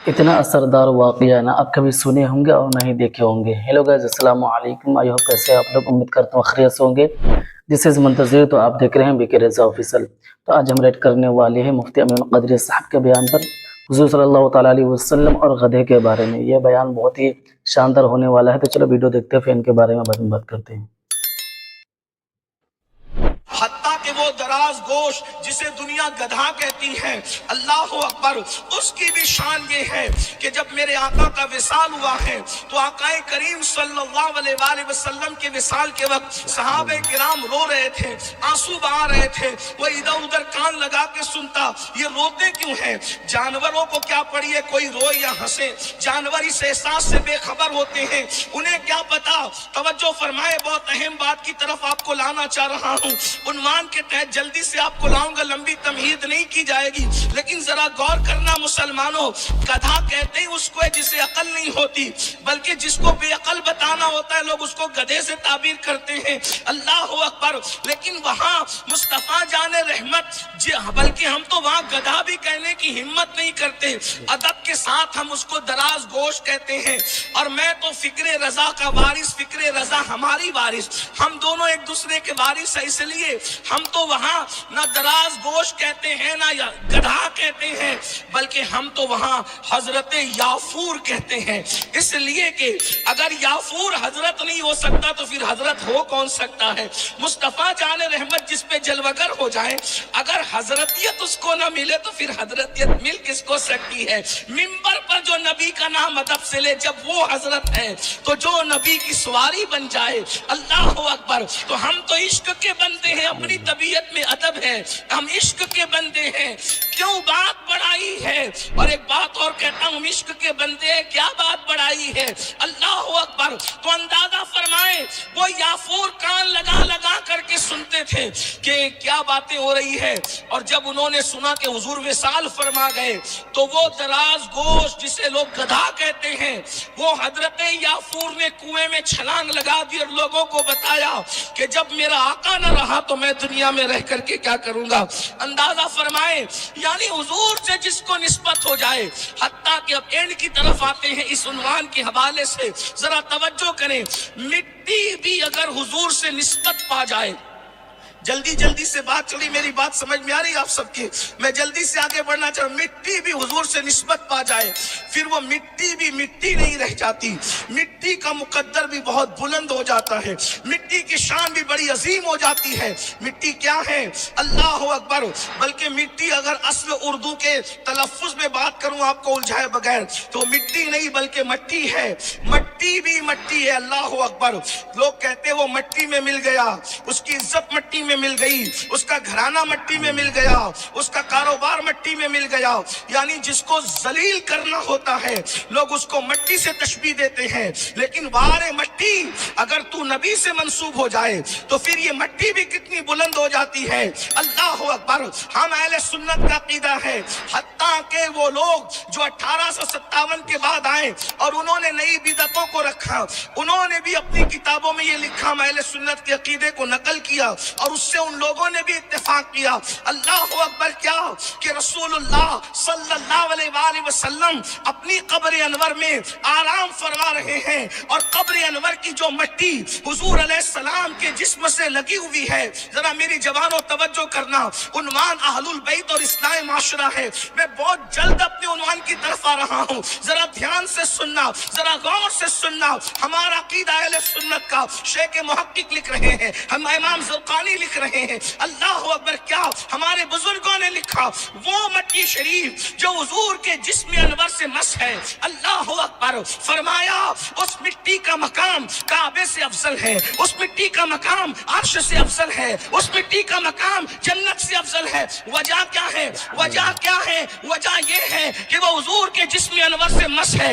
اتنا اثردار واقعہ نہ آپ کبھی سنے ہوں گے اور نہ ہی دیکھے ہوں گے۔ ہیلو گائز، السلام علیکم، آئی ہوپ کیسے آپ لوگ، امید کرتا ہوں خیریت سے ہوں گے۔ دس از منتظر، تو آپ دیکھ رہے ہیں BK رضا آفیشل۔ تو آج ہم ریڈ کرنے والے ہیں مفتی امین القادری صاحب کے بیان پر، حضور صلی اللہ تعالیٰ علیہ وسلم اور گدھے کے بارے میں۔ یہ بیان بہت ہی شاندار ہونے والا ہے، تو چلو ویڈیو دیکھتے ہیں، پھر ان کے بارے میں بات کرتے ہیں۔ حتیٰ کہ وہ دراز گوش جسے دنیا گدھا کہتی ہے، اللہ اکبر، اس کی بھی شان یہ ہے کہ جب میرے آقا کا وصال ہوا ہے تو آقا کریم صلی اللہ علیہ وآلہ وسلم کے وصال کے وقت صحابہ کرام رو رہے تھے، آنسو بہا رہے تھے۔ وہ ادھر ادھر کان لگا کے سنتا، یہ روتے کیوں ہیں؟ جانوروں کو کیا پڑی ہے کوئی روئے یا ہنسے؟ جانور اس احساس سے بے خبر ہوتے ہیں، انہیں کیا پتا۔ توجہ فرمائے، بہت اہم بات کی طرف آپ کو لانا چاہ رہا ہوں۔ عنوان کے تحت جلدی سے آپ کو لاؤں گا، لمبی تمہید نہیں کی جائے گی، لیکن ذرا غور کرنا مسلمانوں۔ گدھا کہتے ہیں اس کو جسے عقل نہیں ہوتی، بلکہ جس کو بے عقل بتانا ہوتا ہے لوگ اس کو گدھے سے تعبیر کرتے ہیں۔ اللہ اکبر، لیکن وہاں مصطفیٰ جان رحمت بلکہ ہم تو وہاں گدھا بھی کہنے کی ہمت نہیں کرتے، ادب کے ساتھ ہم اس کو دراز گوش کہتے ہیں۔ اور میں تو فکر رضا کا وارث، فکر رضا ہماری وارث، ہم دونوں ایک دوسرے کے وارث ہیں، اس لیے ہم تو وہاں نہ دراز گوش کہتے ہیں نہ گدھا کہتے ہیں، بلکہ ہم تو وہاں حضرت یافور کہتے ہیں، اس لیے کہ اگر یافور حضرت نہیں ہو سکتا تو پھر حضرت ہو کون سکتا ہے؟ مصطفیٰ جان رحمت جس پہ جلوگر ہو جائے، اگر حضرتیت اس کو نہ ملے تو پھر حضرتیت مل کس کو سکتی ہے؟ منبر پر جو نبی کا نام ادب سے لے، جب وہ حضرت ہے تو جو نبی کی سواری بن جائے، اللہ اکبر۔ تو ہم تو عشق کے بندے ہیں، اپنی طبیعت میں ادب ہے، ہم عشق کے بندے ہیں، کیوں بات بڑھائی ہے؟ اور ایک بات اور کہتا ہوں، عشق کے بندے ہیں، کیا بات بڑھائی ہے؟ اللہ اکبر۔ تو اندازہ فرمائیں، وہ یافور کان لگا لگا کر کے سنتے تھے کہ کیا باتیں ہو رہی ہے، اور جب انہوں نے سنا کہ حضور وصال فرما گئے تو وہ دراز گوش جسے لوگ گدھا کہتے ہیں، وہ حضرت یافور نے کنویں میں چھلانگ لگا دی اور لوگوں کو بتایا کہ جب میرا آقا نہ رہا تو میں دنیا میں رہ کر کے کیا کروں گا؟ اندازہ فرمائیں، یعنی حضور سے جس کو نسبت ہو جائے، حتیٰ کہ اب اینڈ کی طرف آتے ہیں اس عنوان کے حوالے سے، ذرا توجہ کریں، مٹی بھی اگر حضور سے نسبت پا جائے، جلدی سے بات چلی، میری بات سمجھ میں آ رہی آپ سب کی؟ میں جلدی سے آگے بڑھنا چاہوں۔ مٹی بھی حضور سے نسبت پا جائے پھر وہ مٹی بھی مٹی نہیں رہ جاتی، مٹی کا مقدر بھی بہت بلند ہو جاتا ہے، مٹی کی شان بھی بڑی عظیم ہو جاتی ہے۔ مٹی کیا ہے؟ اللہ اکبر۔ بلکہ مٹی اگر اصل اردو کے تلفظ میں بات کروں آپ کو الجھائے بغیر تو مٹی نہیں بلکہ مٹی ہے، مٹی بھی مٹی ہے۔ اللہ اکبر۔ لوگ کہتے ہیں وہ مٹی میں مل گیا، اس کی عزت مٹی میں مل گئی، اس کا گھرانہ مٹی میں مل گیا، اس کا کاروبار مٹی میں مل گیا، یعنی جس کو ذلیل کرنا ہوتا ہے لوگ اس کو مٹی سے تشبیہ دیتے ہیں۔ لیکن وارے مٹی، اگر تو نبی سے منسوب ہو جائے تو پھر یہ مٹی بھی کتنی بلند ہو جاتی ہے۔ اللہ اکبر۔ ہم اہل سنت کا عقیدہ ہے، حتیٰ کہ وہ لوگ جو 1857 کے بعد آئے اور انہوں نے نئی بدعتوں کو رکھا، انہوں نے بھی اپنی کتابوں میں یہ لکھا، ہم اہل سنت کے عقیدے کو نقل کیا اور اس سے ان لوگوں نے بھی اتفاق کیا۔ اللہ اکبر۔ کیا کہ رسول اللہ صلی اللہ علیہ وآلہ وسلم اپنی قبر انور میں آرام فرما رہے ہیں، اور قبر انور کی جو مٹی حضور علیہ السلام کے جسم سے لگی ہوئی ہے، ذرا میری جوانوں توجہ کرنا، عنوان اہل البیت اور اصلاح معاشرہ ہے۔ میں بہت جلد اپنے عنوان کی طرف آ رہا ہوں، ذرا دھیان سے سننا، ذرا غور سے سننا۔ ہمارا عقیدہ اہل سنت کا شیخ محقق لکھ رہے ہیں، ہم امام زرقانی لکھ رہے ہیں، اللہ اکبر۔ کیا ہمارے بزرگوں نے لکھا؟ وہ مٹی شریف جو حضور کے جسم انور سے مس ہے، اللہ اکبر، فرمایا اس مٹی کا مقام کعبے سے افضل ہے، اس مٹی کا مقام عرش سے افضل ہے، اس مٹی کا مقام جنت سے افضل ہے۔ وجہ کیا ہے؟ وجہ کیا ہے؟ وجہ یہ ہے کہ وہ حضور کے جسم انور سے مس ہے۔